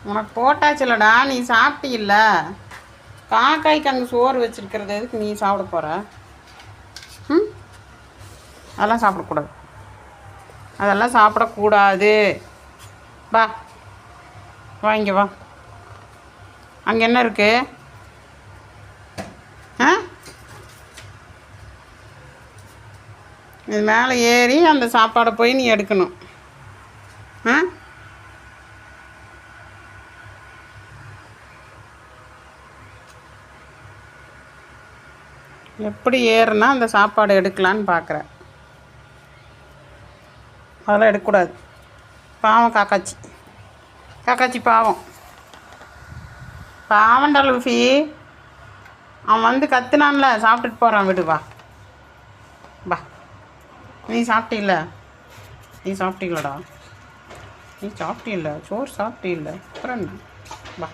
உனக்கு போட்டாச்சுல்லடா, நீ சாப்பிட்டீல்ல. காக்காய்க்கு அங்கே சோறு வச்சுருக்கிறது எதுக்கு நீ சாப்பிட போகிற? ம், அதெல்லாம் சாப்பிடக்கூடாது, அதெல்லாம் சாப்பிடக்கூடாது. வா வா, இங்கே வா. அங்கே என்ன இருக்கு? ஆ, இது மேலே ஏறி அந்த சாப்பாடை போய் நீ எடுக்கணும். ஆ, எப்படி ஏறுனா அந்த சாப்பாடு எடுக்கலான்னு பார்க்குறேன். அதெல்லாம் எடுக்கக்கூடாது. பாவம் காக்காச்சி, காக்காச்சி பாவம். பாவம்டா லூஃபி, அவன் வந்து கத்துனான்ல, சாப்பிட்டுட்டு போகிறான். விடு, வா வா. நீ சாப்பிட்டீல்ல, நீ சாப்பிட்டீங்களடா, நீ சாப்பிட்டீல்ல, சோறு சாப்பிட்டீல்ல, அப்புறம் என்ன? வா.